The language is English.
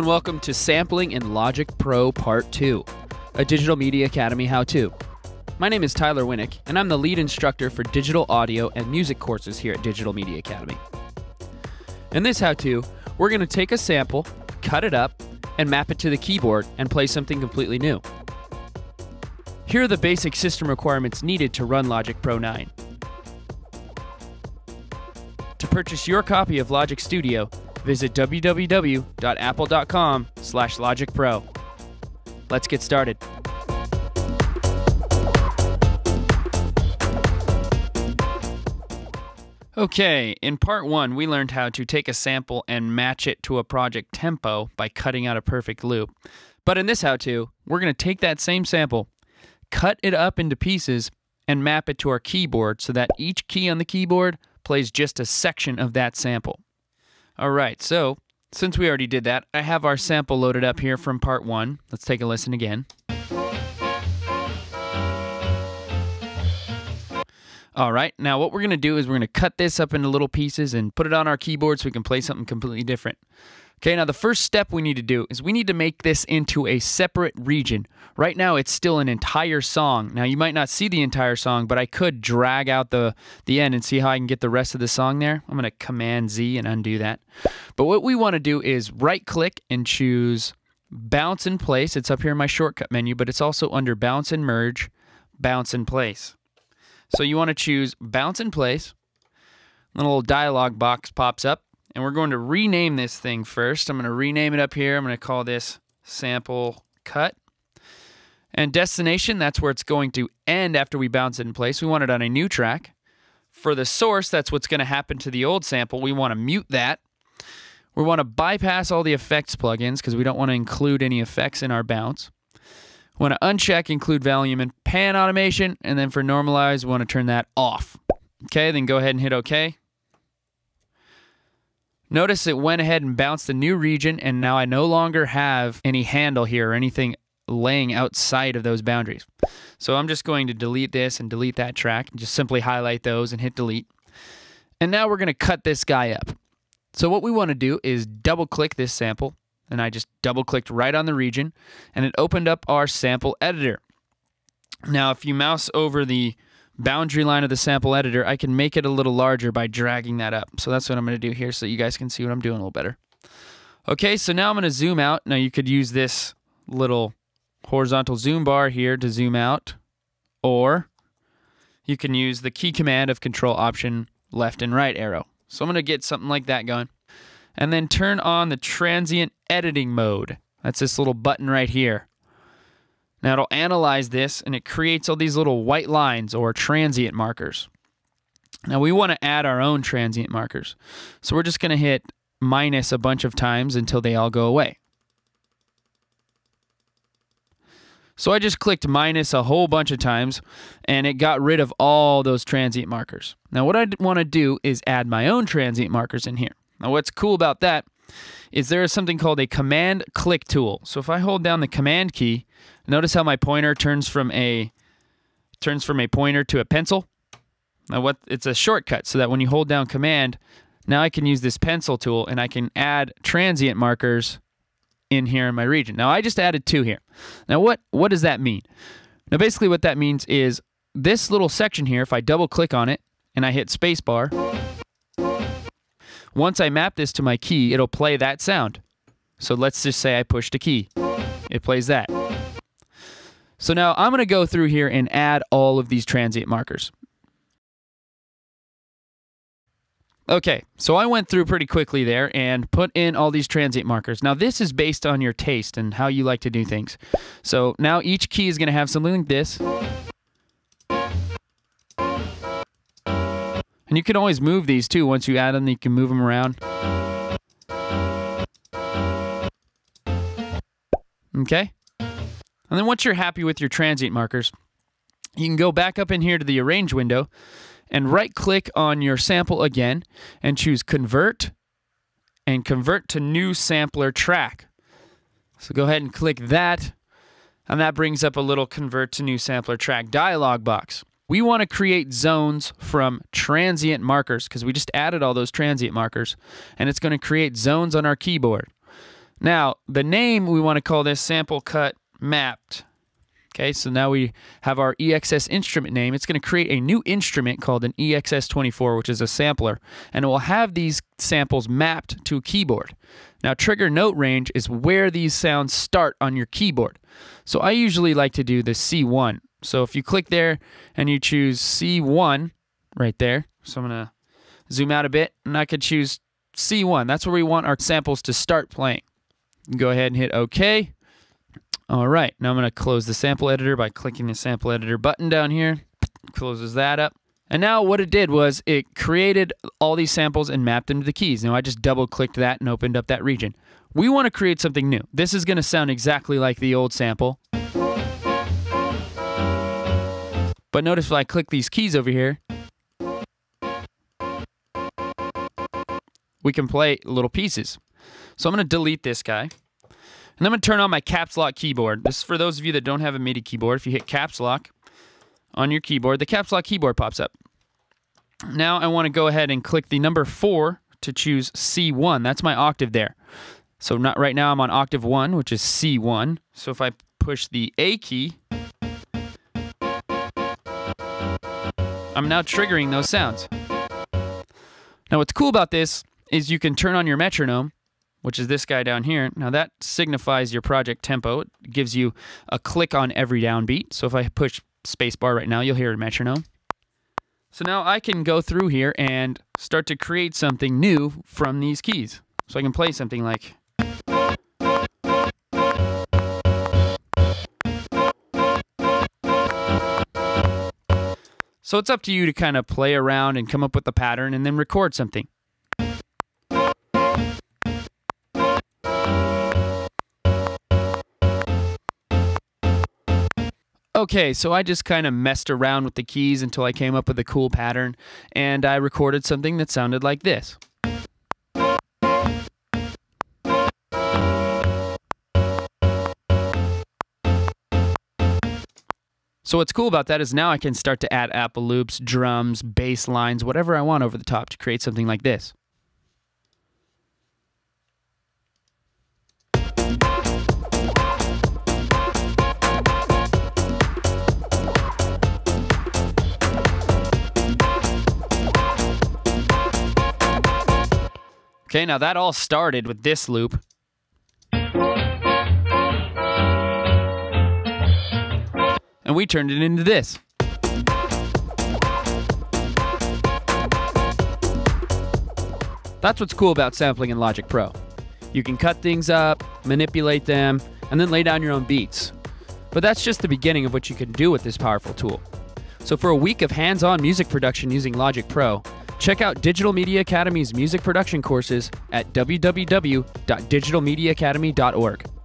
and welcome to Sampling in Logic Pro Part 2, a Digital Media Academy how-to. My name is Tyler Winnick, and I'm the lead instructor for digital audio and music courses here at Digital Media Academy. In this how-to, we're going to take a sample, cut it up, and map it to the keyboard and play something completely new. Here are the basic system requirements needed to run Logic Pro 9. To purchase your copy of Logic Studio, visit www.apple.com/logicpro. Let's get started. Okay, in part 1, we learned how to take a sample and match it to a project tempo by cutting out a perfect loop. But in this how-to, we're going to take that same sample, cut it up into pieces, and map it to our keyboard so that each key on the keyboard plays just a section of that sample. Alright, so since we already did that, I have our sample loaded up here from part 1. Let's take a listen again. Alright, now what we're going to do is we're going to cut this up into little pieces and put it on our keyboard so we can play something completely different. Okay, now the first step we need to do is we need to make this into a separate region. Right now it's still an entire song. Now you might not see the entire song, but I could drag out the end and see how I can get the rest of the song there. I'm going to Command Z and undo that. But what we want to do is right click and choose Bounce in Place. It's up here in my shortcut menu, but it's also under Bounce and Merge, Bounce in Place. So you want to choose Bounce in Place. A little dialog box pops up. And we're going to rename this thing first. I'm going to rename it up here. I'm going to call this Sample Cut. And Destination, that's where it's going to end after we bounce it in place. We want it on a new track. For the source, that's what's going to happen to the old sample. We want to mute that. We want to bypass all the effects plugins because we don't want to include any effects in our bounce. We want to uncheck Include Volume and Pan Automation. And then for Normalize, we want to turn that off. Okay, then go ahead and hit OK. Notice it went ahead and bounced a new region, and now I no longer have any handle here or anything laying outside of those boundaries. So I'm just going to delete this and delete that track, and just simply highlight those and hit delete. And now we're going to cut this guy up. So what we want to do is double-click this sample, and I just double-clicked right on the region, and it opened up our sample editor. Now if you mouse over the boundary line of the sample editor, I can make it a little larger by dragging that up. So that's what I'm going to do here so you guys can see what I'm doing a little better. Okay, so now I'm going to zoom out. Now you could use this little horizontal zoom bar here to zoom out, or you can use the key command of Control Option left and right arrow. So I'm going to get something like that going. And then turn on the Transient Editing mode. That's this little button right here. Now it'll analyze this and it creates all these little white lines or transient markers. Now we want to add our own transient markers. So we're just going to hit minus a bunch of times until they all go away. So I just clicked minus a whole bunch of times and it got rid of all those transient markers. Now what I want to do is add my own transient markers in here. Now what's cool about that is there is something called a command click tool. So if I hold down the command key, notice how my pointer turns from a pointer to a pencil. Now it's a shortcut so that when you hold down command, now I can use this pencil tool and I can add transient markers in here in my region. Now I just added 2 here. Now what does that mean? Now basically what that means is this little section here, if I double click on it and I hit spacebar, once I map this to my key, it'll play that sound. So let's just say I pushed a key. It plays that. So now I'm going to go through here and add all of these transient markers. Okay, so I went through pretty quickly there and put in all these transient markers. Now this is based on your taste and how you like to do things. So now each key is going to have something like this. And you can always move these too. Once you add them, you can move them around. Okay? And then once you're happy with your transient markers, you can go back up in here to the Arrange window and right-click on your sample again and choose Convert and Convert to New Sampler Track. So go ahead and click that, and that brings up a little Convert to New Sampler Track dialog box. We want to create zones from transient markers because we just added all those transient markers, and it's going to create zones on our keyboard. Now, the name, we want to call this sample cut mapped. Okay, so now we have our EXS instrument name. It's going to create a new instrument called an EXS24, which is a sampler, and it will have these samples mapped to a keyboard. Now, trigger note range is where these sounds start on your keyboard. So I usually like to do the C1. So if you click there and you choose C1 right there, so I'm going to zoom out a bit, and I could choose C1. That's where we want our samples to start playing. Go ahead and hit OK. All right, now I'm going to close the sample editor by clicking the sample editor button down here. Closes that up. And now what it did was it created all these samples and mapped them to the keys. Now I just double-clicked that and opened up that region. We want to create something new. This is going to sound exactly like the old sample. But notice if I click these keys over here, we can play little pieces. So I'm going to delete this guy. And I'm going to turn on my caps lock keyboard. This is for those of you that don't have a MIDI keyboard. If you hit caps lock on your keyboard, the caps lock keyboard pops up. Now I want to go ahead and click the number 4 to choose C1. That's my octave there. So right now I'm on octave 1, which is C1. So if I push the A key, I'm now triggering those sounds. Now what's cool about this is you can turn on your metronome, which is this guy down here. Now that signifies your project tempo. It gives you a click on every downbeat. So if I push spacebar right now, you'll hear a metronome. So now I can go through here and start to create something new from these keys. So I can play something like... So it's up to you to kind of play around and come up with the pattern and then record something. Okay, so I just kind of messed around with the keys until I came up with a cool pattern, and I recorded something that sounded like this. So what's cool about that is now I can start to add Apple loops, drums, bass lines, whatever I want over the top to create something like this. Okay, now that all started with this loop. And we turned it into this. That's what's cool about sampling in Logic Pro. You can cut things up, manipulate them, and then lay down your own beats. But that's just the beginning of what you can do with this powerful tool. So for a week of hands-on music production using Logic Pro, check out Digital Media Academy's music production courses at www.digitalmediaacademy.org.